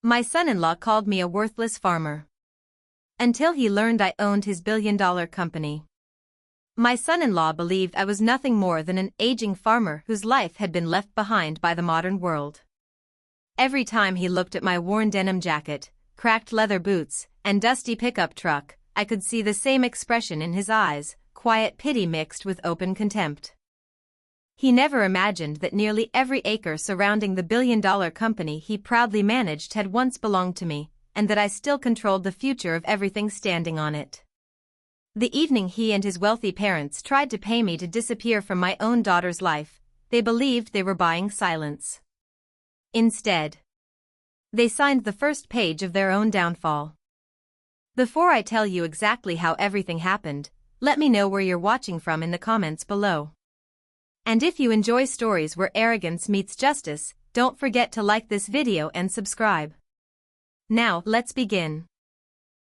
My son-in-law called me a worthless farmer. Until he learned I owned his billion-dollar company. My son-in-law believed I was nothing more than an aging farmer whose life had been left behind by the modern world. Every time he looked at my worn denim jacket, cracked leather boots, and dusty pickup truck, I could see the same expression in his eyes, quiet pity mixed with open contempt. He never imagined that nearly every acre surrounding the billion-dollar company he proudly managed had once belonged to me, and that I still controlled the future of everything standing on it. The evening he and his wealthy parents tried to pay me to disappear from my own daughter's life, they believed they were buying silence. Instead, they signed the first page of their own downfall. Before I tell you exactly how everything happened, let me know where you're watching from in the comments below. And if you enjoy stories where arrogance meets justice, don't forget to like this video and subscribe. Now, let's begin.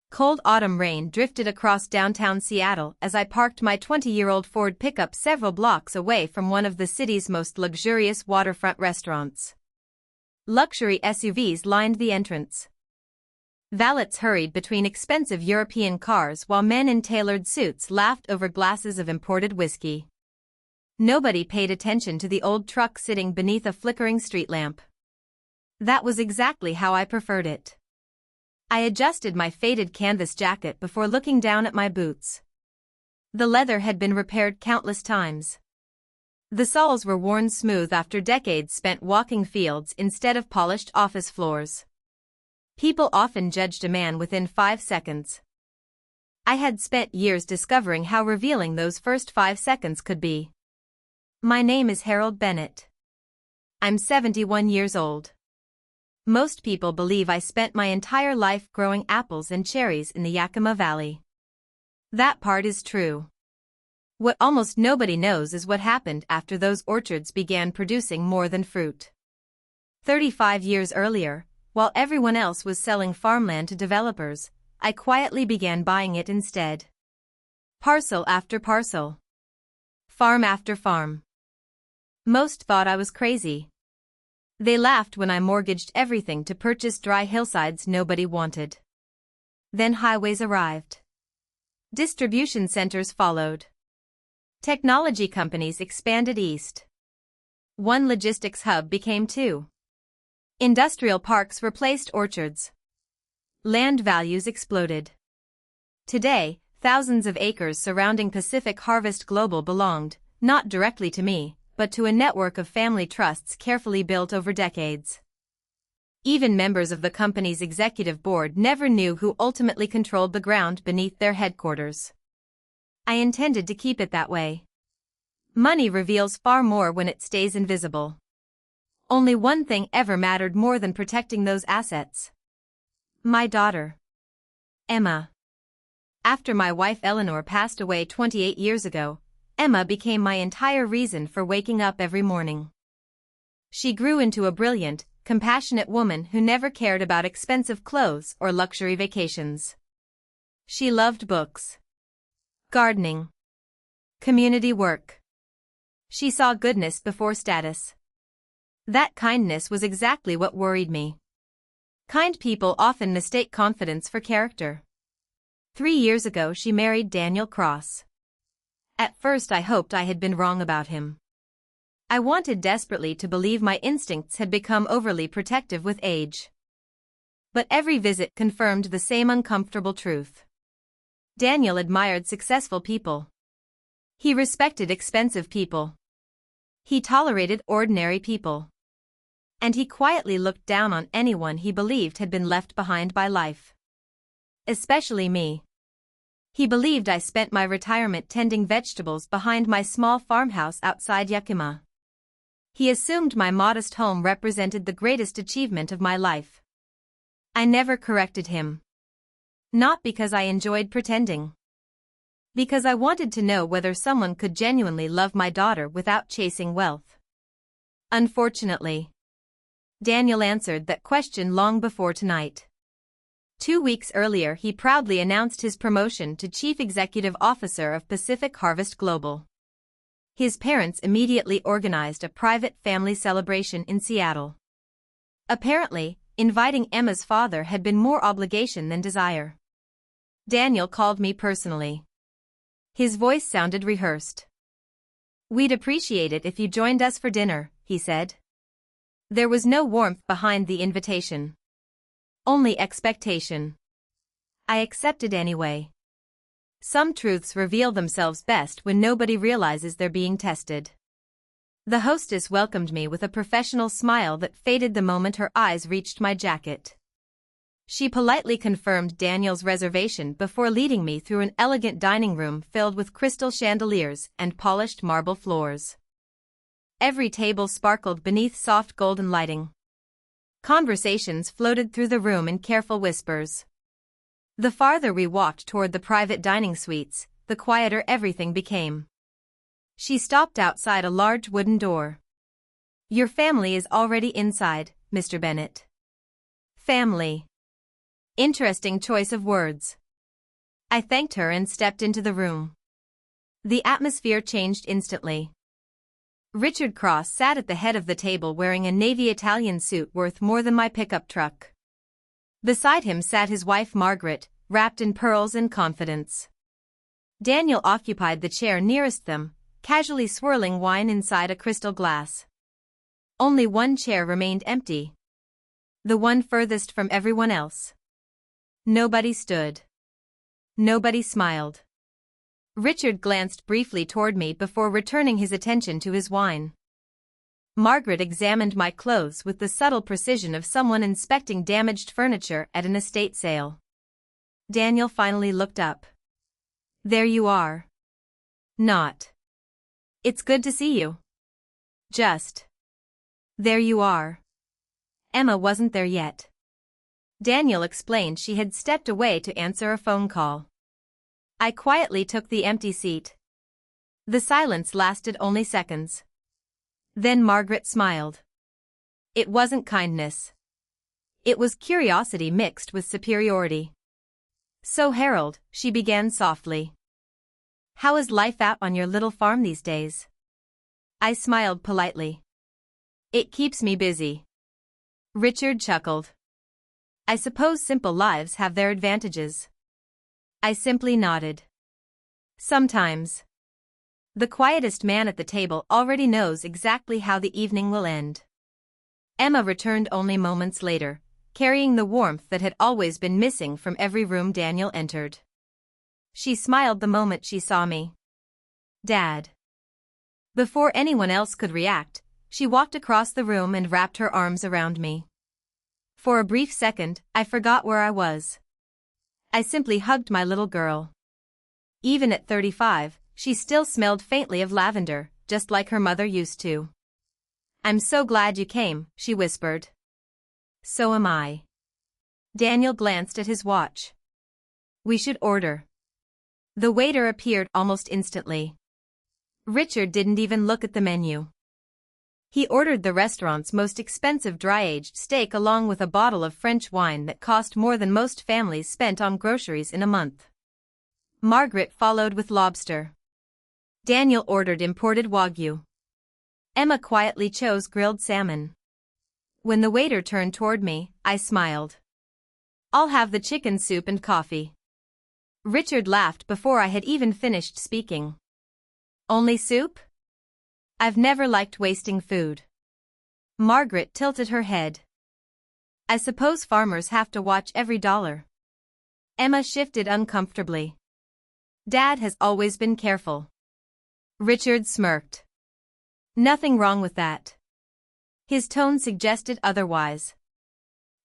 Cold autumn rain drifted across downtown Seattle as I parked my 20-year-old Ford pickup several blocks away from one of the city's most luxurious waterfront restaurants. Luxury SUVs lined the entrance. Valets hurried between expensive European cars while men in tailored suits laughed over glasses of imported whiskey. Nobody paid attention to the old truck sitting beneath a flickering street lamp. That was exactly how I preferred it. I adjusted my faded canvas jacket before looking down at my boots. The leather had been repaired countless times. The soles were worn smooth after decades spent walking fields instead of polished office floors. People often judged a man within 5 seconds. I had spent years discovering how revealing those first 5 seconds could be. My name is Bennett. I'm 71 years old. Most people believe I spent my entire life growing apples and cherries in the Yakima Valley. That part is true. What almost nobody knows is what happened after those orchards began producing more than fruit. 35 years earlier, while everyone else was selling farmland to developers, I quietly began buying it instead. Parcel after parcel. Farm after farm. Most thought I was crazy. They laughed when I mortgaged everything to purchase dry hillsides nobody wanted. Then highways arrived. Distribution centers followed. Technology companies expanded east. One logistics hub became 2. Industrial parks replaced orchards. Land values exploded. Today, thousands of acres surrounding Pacific Harvest Global belonged, not directly to me, but to a network of family trusts carefully built over decades. Even members of the company's executive board never knew who ultimately controlled the ground beneath their headquarters. I intended to keep it that way. Money reveals far more when it stays invisible. Only one thing ever mattered more than protecting those assets. My daughter, Emma. After my wife Eleanor passed away 28 years ago, Emma became my entire reason for waking up every morning. She grew into a brilliant, compassionate woman who never cared about expensive clothes or luxury vacations. She loved books, gardening, community work. She saw goodness before status. That kindness was exactly what worried me. Kind people often mistake confidence for character. 3 years ago she married Daniel Cross. At first I hoped I had been wrong about him. I wanted desperately to believe my instincts had become overly protective with age. But every visit confirmed the same uncomfortable truth. Daniel admired successful people. He respected expensive people. He tolerated ordinary people. And he quietly looked down on anyone he believed had been left behind by life. Especially me. He believed I spent my retirement tending vegetables behind my small farmhouse outside Yakima. He assumed my modest home represented the greatest achievement of my life. I never corrected him. Not because I enjoyed pretending. Because I wanted to know whether someone could genuinely love my daughter without chasing wealth. Unfortunately, Daniel answered that question long before tonight. 2 weeks earlier he proudly announced his promotion to Chief Executive Officer of Pacific Harvest Global. His parents immediately organized a private family celebration in Seattle. Apparently, inviting Emma's father had been more obligation than desire. Daniel called me personally. His voice sounded rehearsed. "We'd appreciate it if you joined us for dinner," he said. There was no warmth behind the invitation. Only expectation. I accepted anyway. Some truths reveal themselves best when nobody realizes they're being tested. The hostess welcomed me with a professional smile that faded the moment her eyes reached my jacket. She politely confirmed Daniel's reservation before leading me through an elegant dining room filled with crystal chandeliers and polished marble floors. Every table sparkled beneath soft golden lighting. Conversations floated through the room in careful whispers. The farther we walked toward the private dining suites, the quieter everything became. She stopped outside a large wooden door. "Your family is already inside, Mr. Bennett." Family. Interesting choice of words. I thanked her and stepped into the room. The atmosphere changed instantly. Richard Cross sat at the head of the table wearing a navy Italian suit worth more than my pickup truck. Beside him sat his wife Margaret, wrapped in pearls and confidence. Daniel occupied the chair nearest them, casually swirling wine inside a crystal glass. Only one chair remained empty. The one furthest from everyone else. Nobody stood. Nobody smiled. Richard glanced briefly toward me before returning his attention to his wine. Margaret examined my clothes with the subtle precision of someone inspecting damaged furniture at an estate sale. Daniel finally looked up. "There you are." Not. "It's good to see you." Just. "There you are." Emma wasn't there yet. Daniel explained she had stepped away to answer a phone call. I quietly took the empty seat. The silence lasted only seconds. Then Margaret smiled. It wasn't kindness. It was curiosity mixed with superiority. "So Harold," she began softly. "How is life out on your little farm these days?" I smiled politely. "It keeps me busy." Richard chuckled. "I suppose simple lives have their advantages." I simply nodded. Sometimes. The quietest man at the table already knows exactly how the evening will end. Emma returned only moments later, carrying the warmth that had always been missing from every room Daniel entered. She smiled the moment she saw me. "Dad." Before anyone else could react, she walked across the room and wrapped her arms around me. For a brief second, I forgot where I was. I simply hugged my little girl. Even at 35, she still smelled faintly of lavender, just like her mother used to. "I'm so glad you came," she whispered. "So am I." Daniel glanced at his watch. "We should order." The waiter appeared almost instantly. Richard didn't even look at the menu. He ordered the restaurant's most expensive dry-aged steak along with a bottle of French wine that cost more than most families spent on groceries in a month. Margaret followed with lobster. Daniel ordered imported Wagyu. Emma quietly chose grilled salmon. When the waiter turned toward me, I smiled. "I'll have the chicken soup and coffee." Richard laughed before I had even finished speaking. "Only soup?" "I've never liked wasting food." Margaret tilted her head. "I suppose farmers have to watch every dollar." Emma shifted uncomfortably. "Dad has always been careful." Richard smirked. "Nothing wrong with that." His tone suggested otherwise.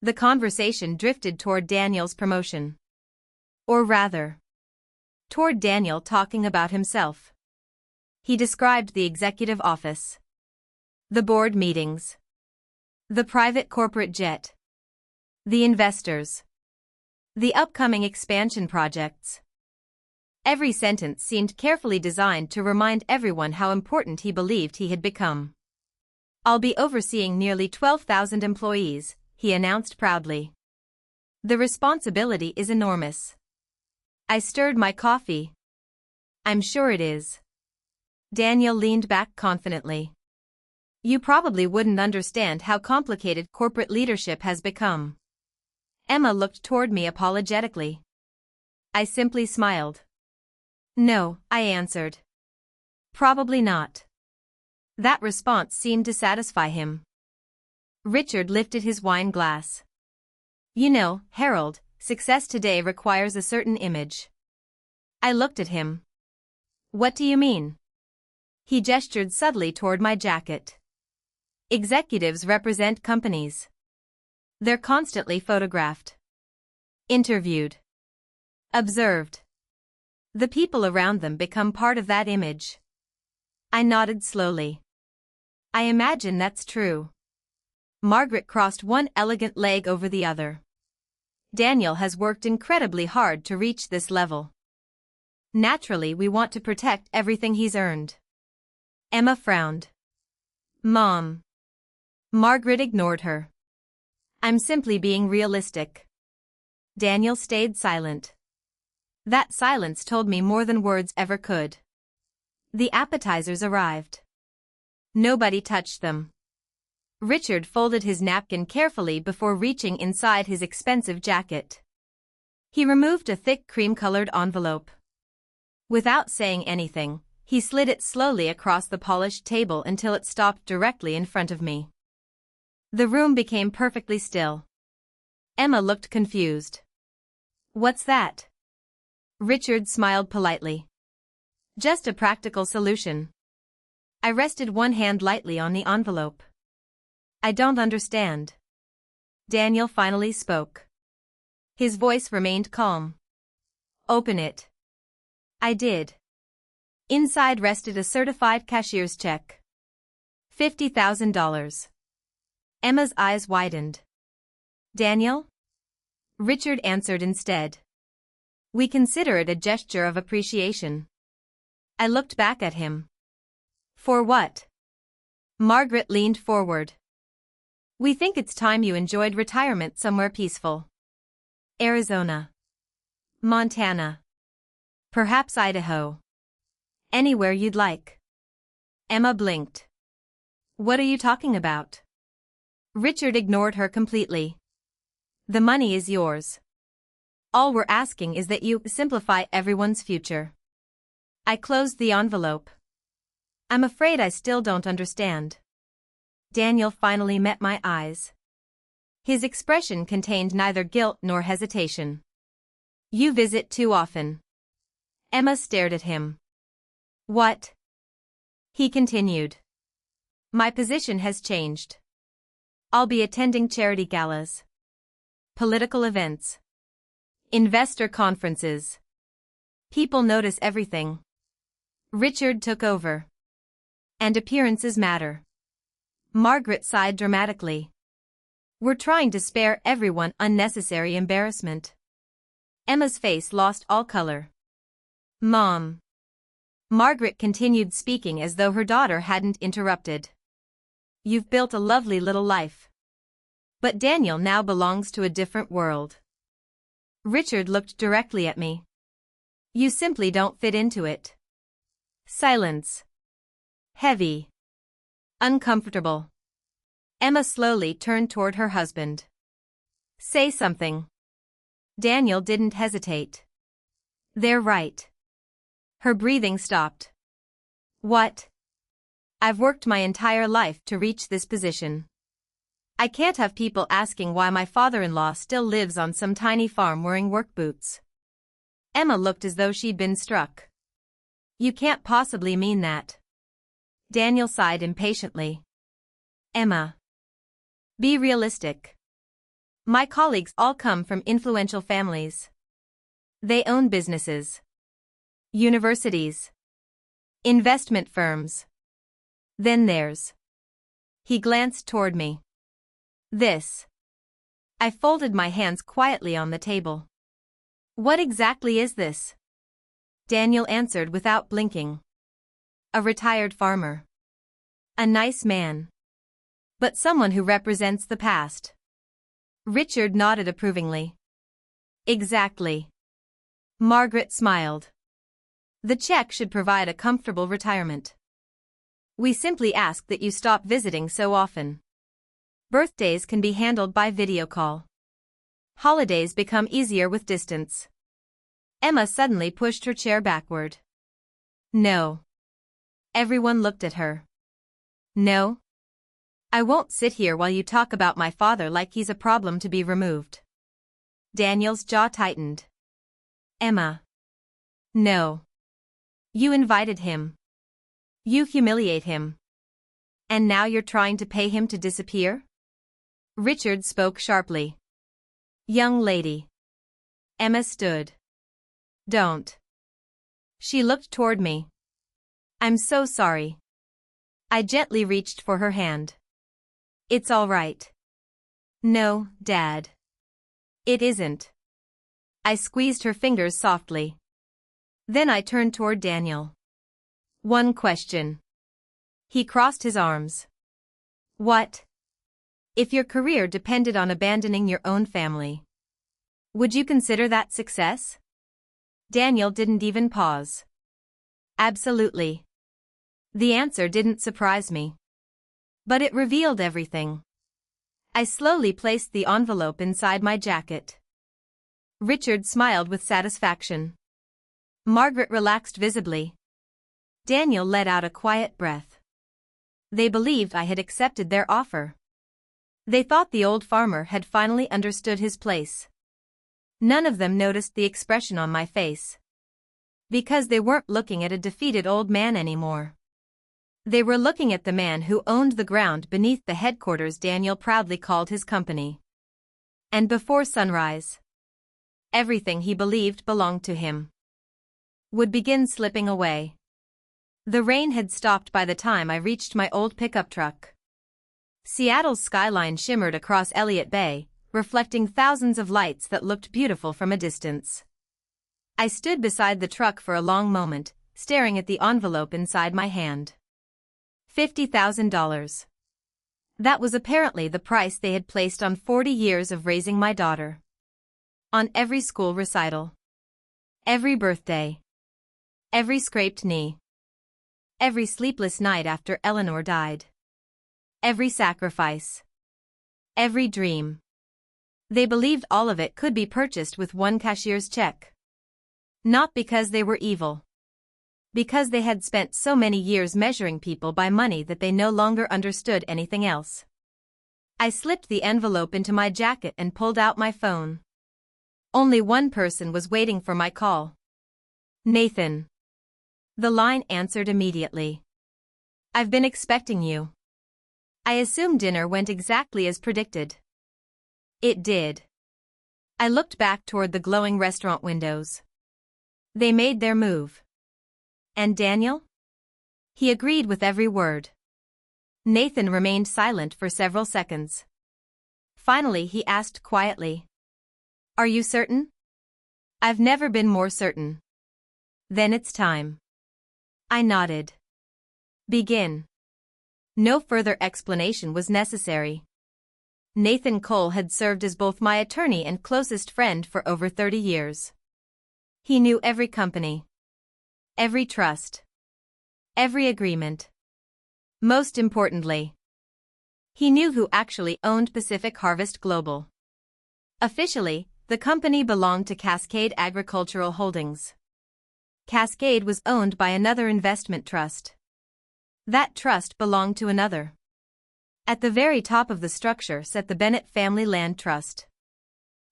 The conversation drifted toward Daniel's promotion. Or rather, toward Daniel talking about himself. He described the executive office, the board meetings, the private corporate jet, the investors, the upcoming expansion projects. Every sentence seemed carefully designed to remind everyone how important he believed he had become. "I'll be overseeing nearly 12,000 employees," he announced proudly. "The responsibility is enormous." I stirred my coffee. "I'm sure it is." Daniel leaned back confidently. You probably wouldn't understand how complicated corporate leadership has become. Emma looked toward me apologetically. I simply smiled. No, I answered. Probably not. That response seemed to satisfy him. Richard lifted his wine glass. You know, Harold, success today requires a certain image. I looked at him. What do you mean? He gestured subtly toward my jacket. Executives represent companies. They're constantly photographed, interviewed, observed. The people around them become part of that image. I nodded slowly. I imagine that's true. Margaret crossed one elegant leg over the other. Daniel has worked incredibly hard to reach this level. Naturally, we want to protect everything he's earned. Emma frowned. Mom. Margaret ignored her. I'm simply being realistic. Daniel stayed silent. That silence told me more than words ever could. The appetizers arrived. Nobody touched them. Richard folded his napkin carefully before reaching inside his expensive jacket. He removed a thick cream-colored envelope. Without saying anything, he slid it slowly across the polished table until it stopped directly in front of me. The room became perfectly still. Emma looked confused. What's that? Richard smiled politely. Just a practical solution. I rested one hand lightly on the envelope. I don't understand. Daniel finally spoke. His voice remained calm. Open it. I did. Inside rested a certified cashier's check. $50,000. Emma's eyes widened. Daniel? Richard answered instead. We consider it a gesture of appreciation. I looked back at him. For what? Margaret leaned forward. We think it's time you enjoyed retirement somewhere peaceful. Arizona. Montana. Perhaps Idaho. Anywhere you'd like. Emma blinked. What are you talking about? Richard ignored her completely. The money is yours. All we're asking is that you simplify everyone's future. I closed the envelope. I'm afraid I still don't understand. Daniel finally met my eyes. His expression contained neither guilt nor hesitation. You visit too often. Emma stared at him. What? He continued. My position has changed. I'll be attending charity galas, political events, investor conferences. People notice everything. Richard took over. And appearances matter. Margaret sighed dramatically. We're trying to spare everyone unnecessary embarrassment. Emma's face lost all color. Mom. Margaret continued speaking as though her daughter hadn't interrupted. You've built a lovely little life. But Daniel now belongs to a different world. Richard looked directly at me. You simply don't fit into it. Silence. Heavy. Uncomfortable. Emma slowly turned toward her husband. Say something. Daniel didn't hesitate. They're right. Her breathing stopped. What? I've worked my entire life to reach this position. I can't have people asking why my father-in-law still lives on some tiny farm wearing work boots. Emma looked as though she'd been struck. You can't possibly mean that. Daniel sighed impatiently. Emma. Be realistic. My colleagues all come from influential families. They own businesses, universities, investment firms. Then there's. He glanced toward me. This. I folded my hands quietly on the table. What exactly is this? Daniel answered without blinking. A retired farmer. A nice man. But someone who represents the past. Richard nodded approvingly. Exactly. Margaret smiled. The check should provide a comfortable retirement. We simply ask that you stop visiting so often. Birthdays can be handled by video call. Holidays become easier with distance. Emma suddenly pushed her chair backward. No. Everyone looked at her. No. I won't sit here while you talk about my father like he's a problem to be removed. Daniel's jaw tightened. Emma. No. You invited him. You humiliate him. And now you're trying to pay him to disappear? Richard spoke sharply. Young lady. Emma stood. Don't. She looked toward me. I'm so sorry. I gently reached for her hand. It's all right. No, Dad. It isn't. I squeezed her fingers softly. Then I turned toward Daniel. One question. He crossed his arms. What? If your career depended on abandoning your own family, would you consider that success? Daniel didn't even pause. Absolutely. The answer didn't surprise me. But it revealed everything. I slowly placed the envelope inside my jacket. Richard smiled with satisfaction. Margaret relaxed visibly. Daniel let out a quiet breath. They believed I had accepted their offer. They thought the old farmer had finally understood his place. None of them noticed the expression on my face. Because they weren't looking at a defeated old man anymore. They were looking at the man who owned the ground beneath the headquarters Daniel proudly called his company. And before sunrise, everything he believed belonged to him would begin slipping away. The rain had stopped by the time I reached my old pickup truck. Seattle's skyline shimmered across Elliott Bay, reflecting thousands of lights that looked beautiful from a distance. I stood beside the truck for a long moment, staring at the envelope inside my hand. $50,000. That was apparently the price they had placed on 40 years of raising my daughter. On every school recital. Every birthday. Every scraped knee. Every sleepless night after Eleanor died. Every sacrifice. Every dream. They believed all of it could be purchased with one cashier's check. Not because they were evil. Because they had spent so many years measuring people by money that they no longer understood anything else. I slipped the envelope into my jacket and pulled out my phone. Only one person was waiting for my call. Nathan. The line answered immediately. I've been expecting you. I assume dinner went exactly as predicted. It did. I looked back toward the glowing restaurant windows. They made their move. And Daniel? He agreed with every word. Nathan remained silent for several seconds. Finally he asked quietly. Are you certain? I've never been more certain. Then it's time. I nodded. Begin. No further explanation was necessary. Nathan Cole had served as both my attorney and closest friend for over 30 years. He knew every company. Every trust. Every agreement. Most importantly, he knew who actually owned Pacific Harvest Global. Officially, the company belonged to Cascade Agricultural Holdings. Cascade was owned by another investment trust. That trust belonged to another. At the very top of the structure sat the Bennett Family Land Trust.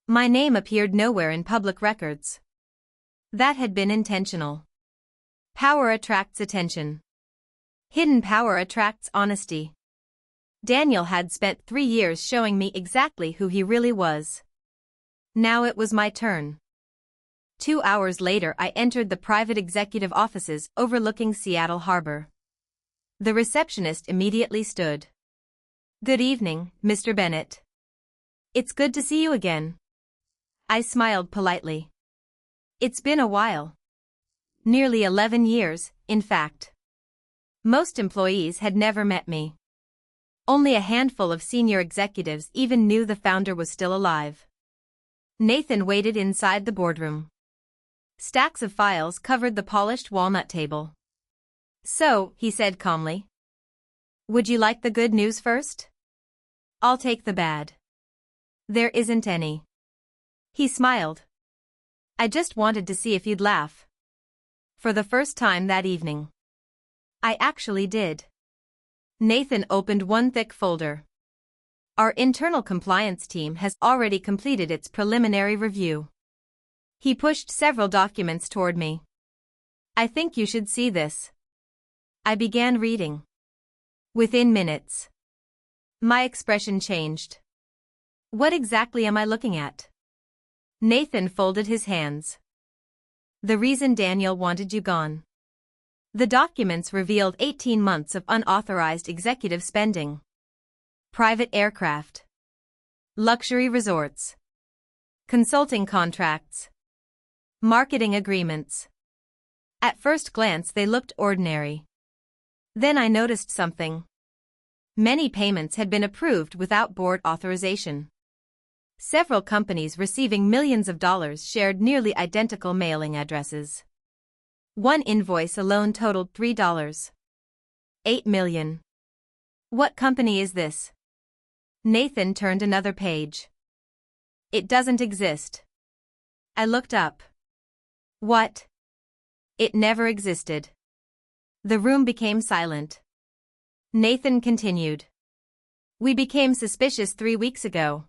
My name appeared nowhere in public records. That had been intentional. Power attracts attention. Hidden power attracts honesty. Daniel had spent 3 years showing me exactly who he really was. Now it was my turn. 2 hours later I entered the private executive offices overlooking Seattle Harbor. The receptionist immediately stood. Good evening, Mr. Bennett. It's good to see you again. I smiled politely. It's been a while. Nearly 11 years, in fact. Most employees had never met me. Only a handful of senior executives even knew the founder was still alive. Nathan waited inside the boardroom. Stacks of files covered the polished walnut table. So, he said calmly, Would you like the good news first? I'll take the bad. There isn't any. He smiled. I just wanted to see if you'd laugh. For the first time that evening. I actually did. Nathan opened one thick folder. Our internal compliance team has already completed its preliminary review. He pushed several documents toward me. I think you should see this. I began reading. Within minutes, my expression changed. What exactly am I looking at? Nathan folded his hands. The reason Daniel wanted you gone. The documents revealed 18 months of unauthorized executive spending. Private aircraft. Luxury resorts. Consulting contracts. Marketing agreements. At first glance they looked ordinary. Then I noticed something. Many payments had been approved without board authorization. Several companies receiving millions of dollars shared nearly identical mailing addresses. One invoice alone totaled $3.8 million. What company is this? Nathan turned another page. It doesn't exist. I looked up. What? It never existed. The room became silent. Nathan continued. We became suspicious 3 weeks ago.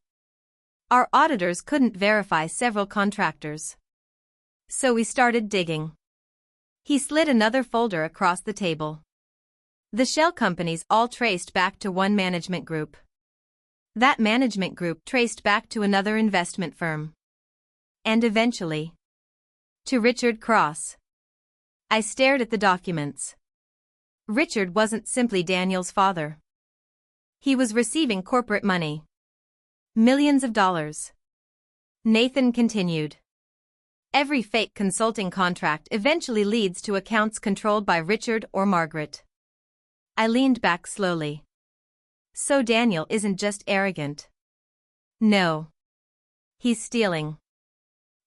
Our auditors couldn't verify several contractors. So we started digging. He slid another folder across the table. The shell companies all traced back to one management group. That management group traced back to another investment firm. And eventually, to Richard Cross. I stared at the documents. Richard wasn't simply Daniel's father. He was receiving corporate money. Millions of dollars. Nathan continued. Every fake consulting contract eventually leads to accounts controlled by Richard or Margaret. I leaned back slowly. So Daniel isn't just arrogant. No. He's stealing.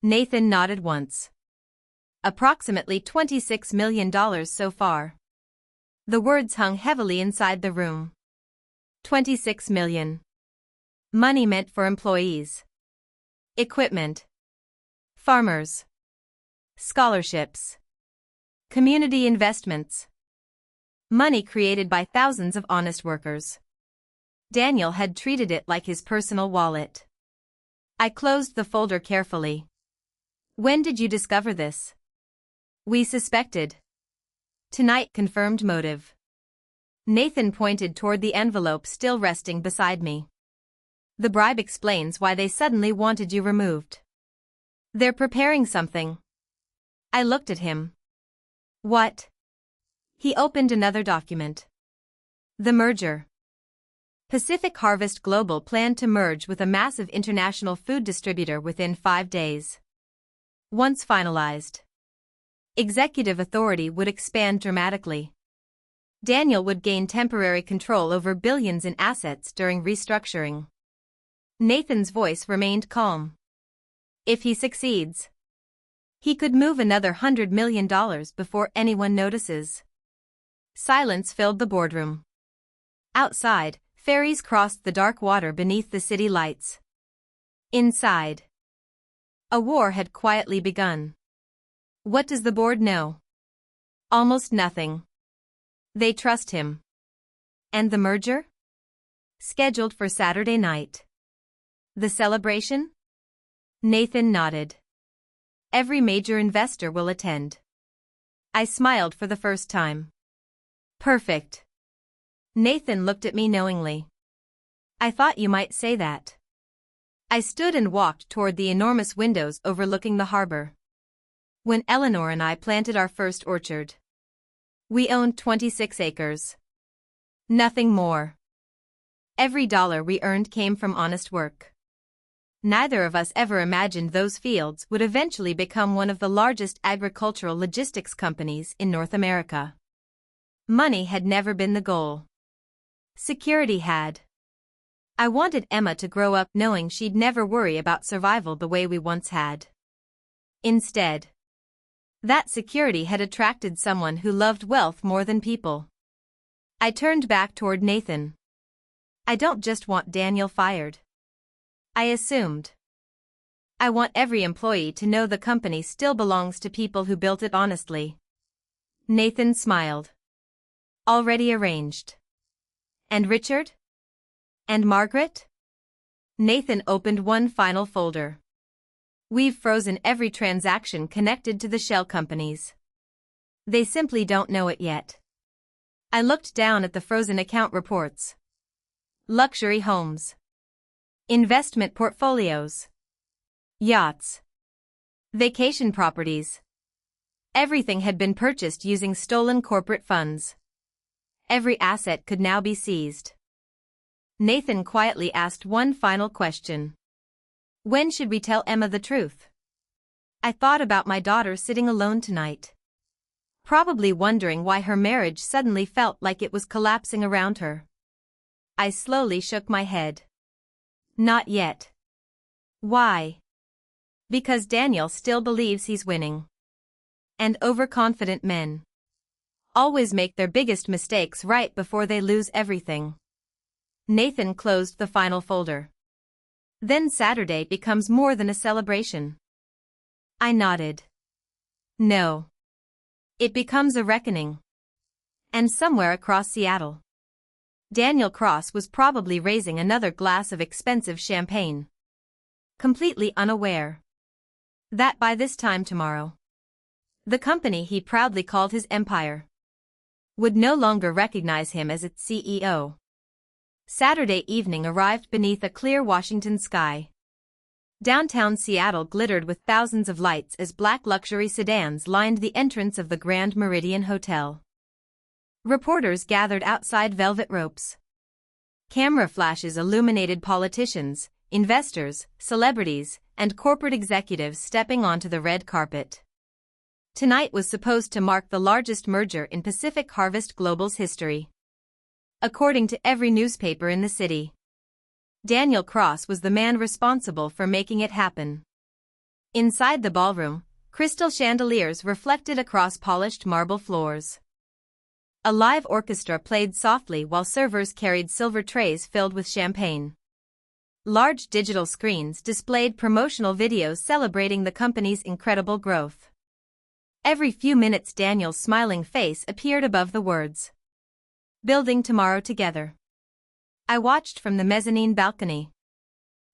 Nathan nodded once. Approximately $26 million so far. The words hung heavily inside the room. 26 million. Money meant for employees. Equipment. Farmers. Scholarships. Community investments. Money created by thousands of honest workers. Daniel had treated it like his personal wallet. I closed the folder carefully. When did you discover this? We suspected. Tonight confirmed motive. Nathan pointed toward the envelope still resting beside me. The bribe explains why they suddenly wanted you removed. They're preparing something. I looked at him. What? He opened another document. The merger. Pacific Harvest Global planned to merge with a massive international food distributor within 5 days. Once finalized, executive authority would expand dramatically. Daniel would gain temporary control over billions in assets during restructuring. Nathan's voice remained calm. If he succeeds, he could move another $100 million before anyone notices. Silence filled the boardroom. Outside, ferries crossed the dark water beneath the city lights. Inside, a war had quietly begun. What does the board know? Almost nothing. They trust him. And the merger? Scheduled for Saturday night. The celebration? Nathan nodded. Every major investor will attend. I smiled for the first time. Perfect. Nathan looked at me knowingly. I thought you might say that. I stood and walked toward the enormous windows overlooking the harbor. When Eleanor and I planted our first orchard, we owned 26 acres. Nothing more. Every dollar we earned came from honest work. Neither of us ever imagined those fields would eventually become one of the largest agricultural logistics companies in North America. Money had never been the goal. Security had. I wanted Emma to grow up knowing she'd never worry about survival the way we once had. Instead, that security had attracted someone who loved wealth more than people. I turned back toward Nathan. I don't just want Daniel fired. I assumed. I want every employee to know the company still belongs to people who built it honestly. Nathan smiled. Already arranged. And Richard? And Margaret? Nathan opened one final folder. We've frozen every transaction connected to the shell companies. They simply don't know it yet. I looked down at the frozen account reports. Luxury homes. Investment portfolios. Yachts. Vacation properties. Everything had been purchased using stolen corporate funds. Every asset could now be seized. Nathan quietly asked one final question. When should we tell Emma the truth? I thought about my daughter sitting alone tonight. Probably wondering why her marriage suddenly felt like it was collapsing around her. I slowly shook my head. Not yet. Why? Because Daniel still believes he's winning. And overconfident men always make their biggest mistakes right before they lose everything. Nathan closed the final folder. Then Saturday becomes more than a celebration. I nodded. No. It becomes a reckoning. And somewhere across Seattle, Daniel Cross was probably raising another glass of expensive champagne. Completely unaware that by this time tomorrow, the company he proudly called his empire would no longer recognize him as its CEO. Saturday evening arrived beneath a clear Washington sky. Downtown Seattle glittered with thousands of lights as black luxury sedans lined the entrance of the Grand Meridian Hotel. Reporters gathered outside velvet ropes. Camera flashes illuminated politicians, investors, celebrities, and corporate executives stepping onto the red carpet. Tonight was supposed to mark the largest merger in Pacific Harvest Global's history. According to every newspaper in the city, Daniel Cross was the man responsible for making it happen. Inside the ballroom, crystal chandeliers reflected across polished marble floors. A live orchestra played softly while servers carried silver trays filled with champagne. Large digital screens displayed promotional videos celebrating the company's incredible growth. Every few minutes Daniel's smiling face appeared above the words. Building tomorrow together. I watched from the mezzanine balcony.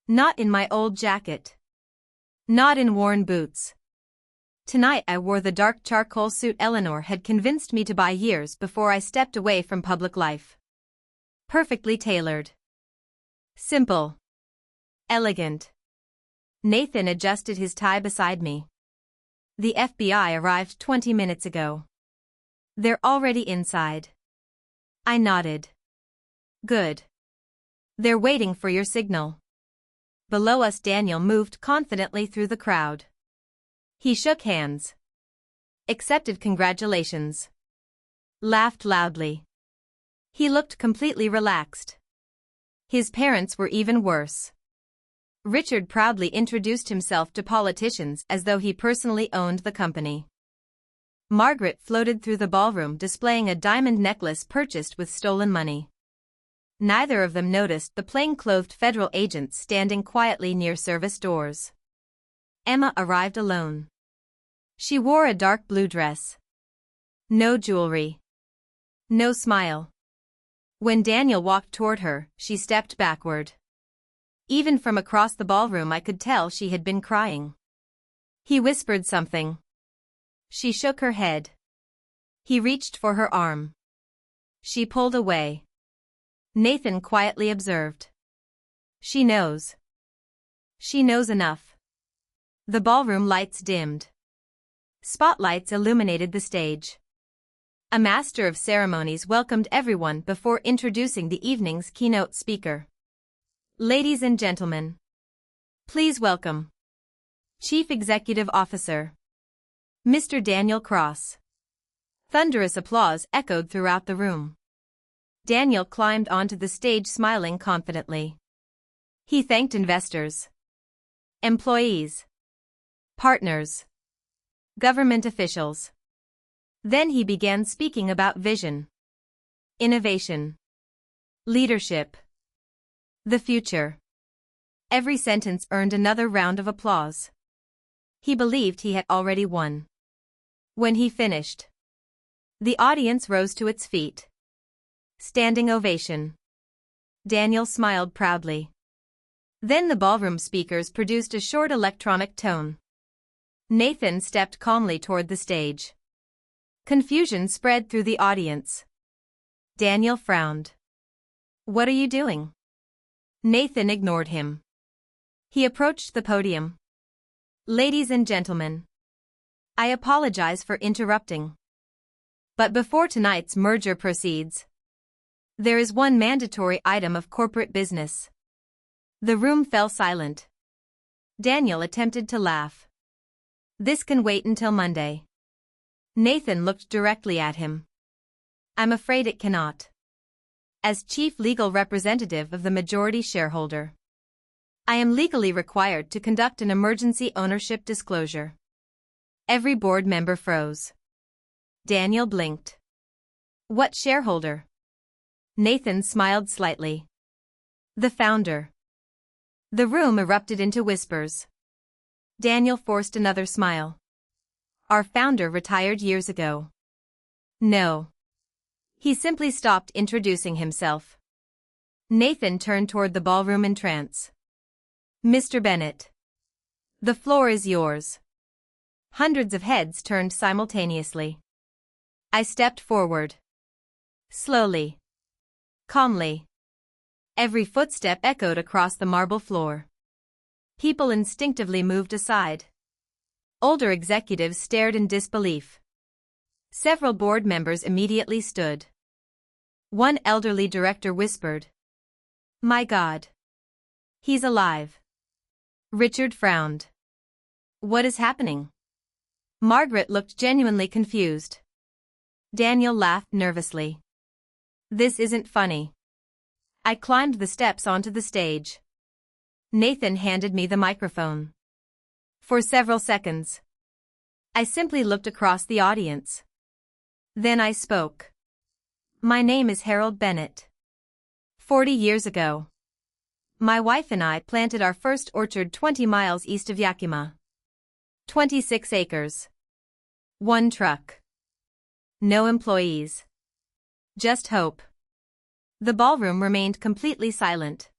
Not in my old jacket. Not in worn boots. Tonight I wore the dark charcoal suit Eleanor had convinced me to buy years before I stepped away from public life. Perfectly tailored. Simple. Elegant. Nathan adjusted his tie beside me. The FBI arrived 20 minutes ago. They're already inside. I nodded. Good. They're waiting for your signal. Below us Daniel moved confidently through the crowd. He shook hands. Accepted congratulations. Laughed loudly. He looked completely relaxed. His parents were even worse. Richard proudly introduced himself to politicians as though he personally owned the company. Margaret floated through the ballroom displaying a diamond necklace purchased with stolen money. Neither of them noticed the plain-clothed federal agents standing quietly near service doors. Emma arrived alone. She wore a dark blue dress. No jewelry. No smile. When Daniel walked toward her, she stepped backward. Even from across the ballroom I could tell she had been crying. He whispered something. She shook her head. He reached for her arm. She pulled away. Nathan quietly observed. She knows. She knows enough. The ballroom lights dimmed. Spotlights illuminated the stage. A master of ceremonies welcomed everyone before introducing the evening's keynote speaker. Ladies and gentlemen, please welcome Chief Executive Officer, Mr. Daniel Cross. Thunderous applause echoed throughout the room. Daniel climbed onto the stage smiling confidently. He thanked investors, employees, partners, government officials. Then he began speaking about vision. innovation, leadership, the future. Every sentence earned another round of applause. He believed he had already won. When he finished, the audience rose to its feet. Standing ovation. Daniel smiled proudly. Then the ballroom speakers produced a short electronic tone. Nathan stepped calmly toward the stage. Confusion spread through the audience. Daniel frowned. "What are you doing?" Nathan ignored him. He approached the podium. "Ladies and gentlemen, I apologize for interrupting. But before tonight's merger proceeds, there is one mandatory item of corporate business." The room fell silent. Daniel attempted to laugh. "This can wait until Monday." Nathan looked directly at him. "I'm afraid it cannot. As chief legal representative of the majority shareholder, I am legally required to conduct an emergency ownership disclosure." Every board member froze. Daniel blinked. "What shareholder?" Nathan smiled slightly. "The founder." The room erupted into whispers. Daniel forced another smile. "Our founder retired years ago." "No. He simply stopped introducing himself." Nathan turned toward the ballroom in trance. "Mr. Bennett, the floor is yours." Hundreds of heads turned simultaneously. I stepped forward. Slowly. Calmly. Every footstep echoed across the marble floor. People instinctively moved aside. Older executives stared in disbelief. Several board members immediately stood. One elderly director whispered, "My God. He's alive." Richard frowned. "What is happening?" Margaret looked genuinely confused. Daniel laughed nervously. "This isn't funny." I climbed the steps onto the stage. Nathan handed me the microphone. For several seconds, I simply looked across the audience. Then I spoke. "My name is Harold Bennett. 40 years ago, my wife and I planted our first orchard 20 miles east of Yakima. 26 acres. One truck. No employees. Just hope." The ballroom remained completely silent.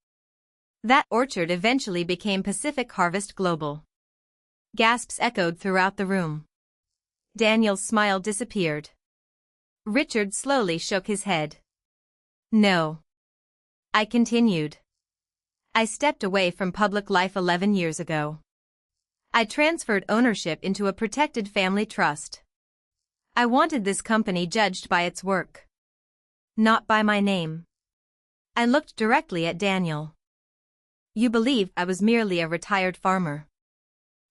That orchard eventually became Pacific Harvest Global. Gasps echoed throughout the room. Daniel's smile disappeared. Richard slowly shook his head. "No." I continued. "I stepped away from public life 11 years ago. I transferred ownership into a protected family trust. I wanted this company judged by its work, not by my name." I looked directly at Daniel. "You believed I was merely a retired farmer.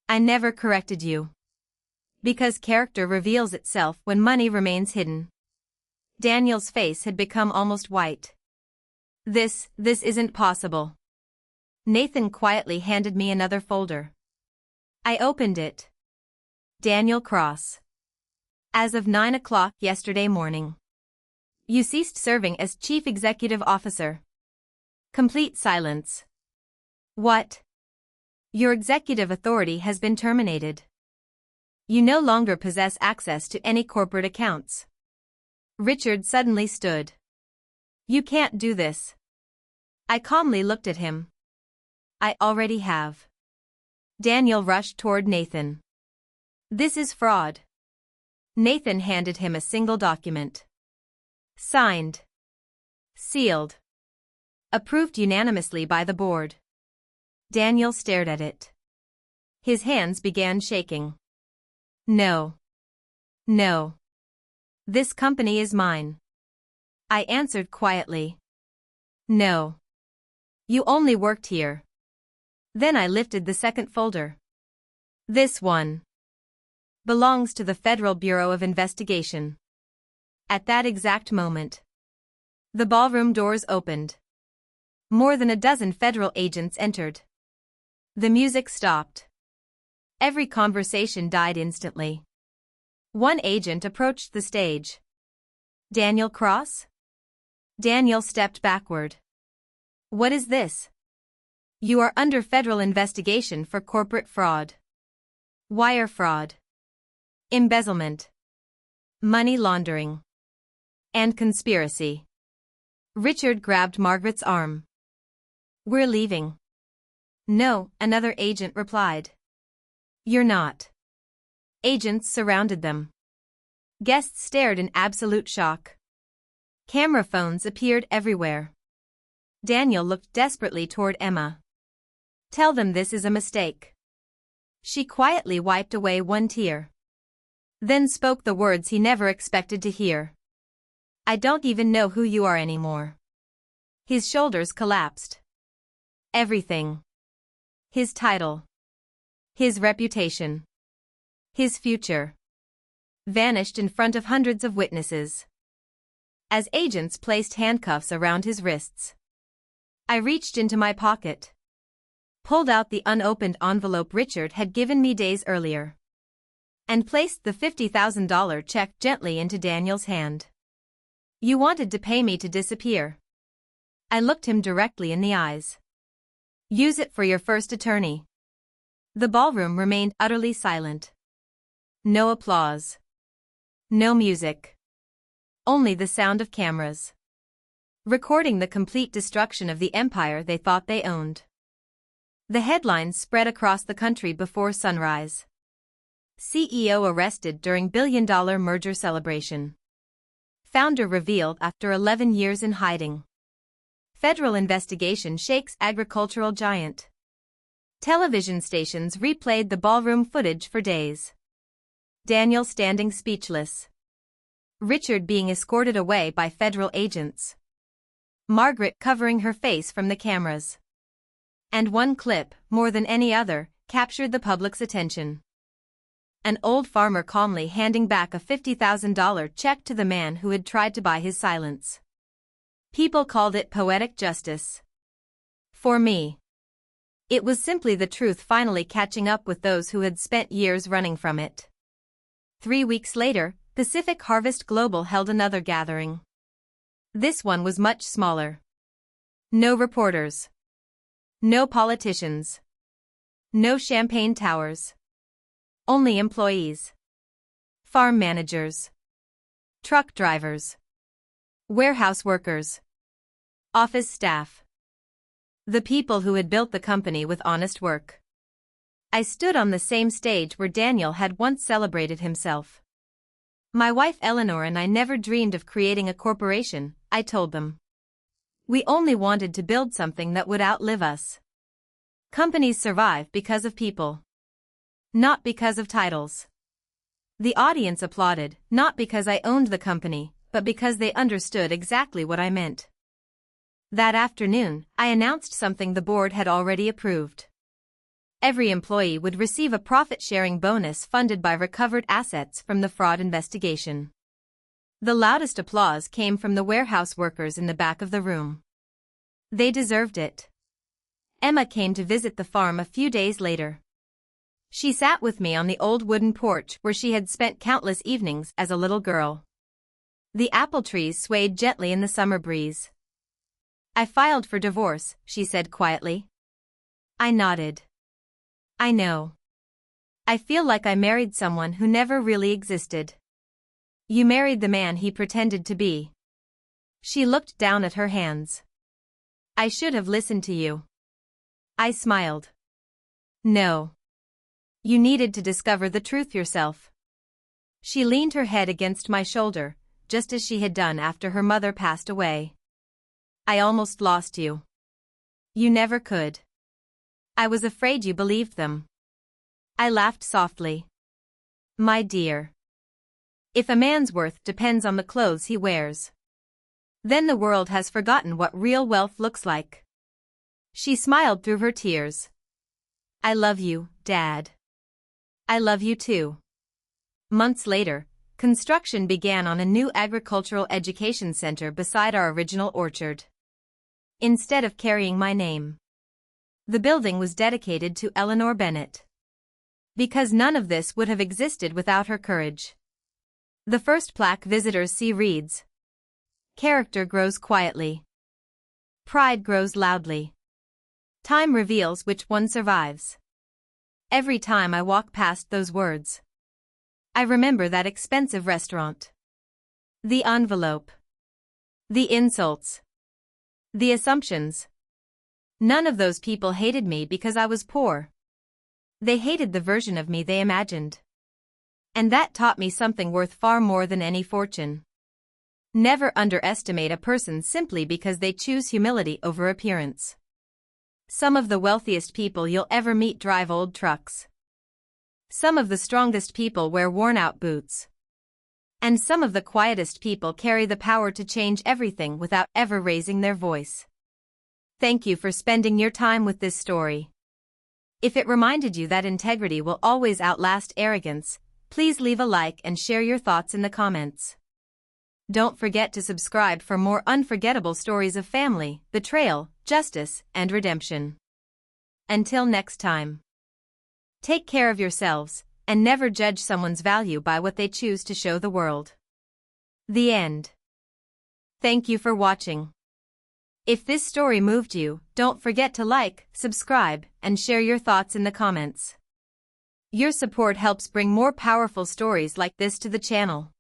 I never corrected you. Because character reveals itself when money remains hidden." Daniel's face had become almost white. This isn't possible." Nathan quietly handed me another folder. I opened it. Daniel Cross. "As of 9 o'clock yesterday morning, you ceased serving as Chief Executive Officer." Complete silence. "What?" "Your executive authority has been terminated. You no longer possess access to any corporate accounts." Richard suddenly stood. "You can't do this." I calmly looked at him. "I already have." Daniel rushed toward Nathan. "This is fraud." Nathan handed him a single document. Signed. Sealed. Approved unanimously by the board. Daniel stared at it. His hands began shaking. "No. No. This company is mine." I answered quietly. "No. You only worked here." Then I lifted the second folder. "This one belongs to the Federal Bureau of Investigation." At that exact moment, the ballroom doors opened. More than a dozen federal agents entered. The music stopped. Every conversation died instantly. One agent approached the stage. "Daniel Cross?" Daniel stepped backward. What is this? You are under federal investigation for corporate fraud. Wire fraud. Embezzlement. Money laundering. And conspiracy. Richard grabbed Margaret's arm. We're leaving. No, another agent replied. You're not. Agents surrounded them. Guests stared in absolute shock. Camera phones appeared everywhere. Daniel looked desperately toward Emma. Tell them this is a mistake. She quietly wiped away one tear. Then spoke the words he never expected to hear. I don't even know who you are anymore. His shoulders collapsed. Everything. His title. His reputation. His future. Vanished in front of hundreds of witnesses. As agents placed handcuffs around his wrists. I reached into my pocket. Pulled out the unopened envelope Richard had given me days earlier. And placed the $50,000 check gently into Daniel's hand. You wanted to pay me to disappear. I looked him directly in the eyes. Use it for your first attorney. The ballroom remained utterly silent. No applause. No music. Only the sound of cameras. Recording the complete destruction of the empire they thought they owned. The headlines spread across the country before sunrise. CEO arrested during billion-dollar merger celebration. Founder revealed after 11 years in hiding. Federal investigation shakes agricultural giant. Television stations replayed the ballroom footage for days. Daniel standing speechless. Richard being escorted away by federal agents. Margaret covering her face from the cameras. And one clip, more than any other, captured the public's attention. An old farmer calmly handing back a $50,000 check to the man who had tried to buy his silence. People called it poetic justice. For me, it was simply the truth finally catching up with those who had spent years running from it. 3 weeks later, Pacific Harvest Global held another gathering. This one was much smaller. No reporters. No politicians. No champagne towers. Only employees. Farm managers. Truck drivers. Warehouse workers. Office staff. The people who had built the company with honest work. I stood on the same stage where Daniel had once celebrated himself. My wife Eleanor and I never dreamed of creating a corporation, I told them. We only wanted to build something that would outlive us. Companies survive because of people. Not because of titles. The audience applauded, not because I owned the company, but because they understood exactly what I meant. That afternoon, I announced something the board had already approved. Every employee would receive a profit-sharing bonus funded by recovered assets from the fraud investigation. The loudest applause came from the warehouse workers in the back of the room. They deserved it. Emma came to visit the farm a few days later. She sat with me on the old wooden porch where she had spent countless evenings as a little girl. The apple trees swayed gently in the summer breeze. I filed for divorce, she said quietly. I nodded. I know. I feel like I married someone who never really existed. You married the man he pretended to be. She looked down at her hands. I should have listened to you. I smiled. No. You needed to discover the truth yourself. She leaned her head against my shoulder, just as she had done after her mother passed away. I almost lost you. You never could. I was afraid you believed them. I laughed softly. My dear. If a man's worth depends on the clothes he wears, then the world has forgotten what real wealth looks like. She smiled through her tears. I love you, Dad. I love you too. Months later, construction began on a new agricultural education center beside our original orchard. Instead of carrying my name, the building was dedicated to Eleanor Bennett. Because none of this would have existed without her courage. The first plaque visitors see reads, Character grows quietly. Pride grows loudly. Time reveals which one survives. Every time I walk past those words, I remember that expensive restaurant. The envelope. The insults. The assumptions. None of those people hated me because I was poor. They hated the version of me they imagined. And that taught me something worth far more than any fortune. Never underestimate a person simply because they choose humility over appearance. Some of the wealthiest people you'll ever meet drive old trucks. Some of the strongest people wear worn-out boots. And some of the quietest people carry the power to change everything without ever raising their voice. Thank you for spending your time with this story. If it reminded you that integrity will always outlast arrogance, please leave a like and share your thoughts in the comments. Don't forget to subscribe for more unforgettable stories of family, betrayal, justice, and redemption. Until next time. Take care of yourselves, and never judge someone's value by what they choose to show the world. The end. Thank you for watching. If this story moved you, don't forget to like, subscribe, and share your thoughts in the comments. Your support helps bring more powerful stories like this to the channel.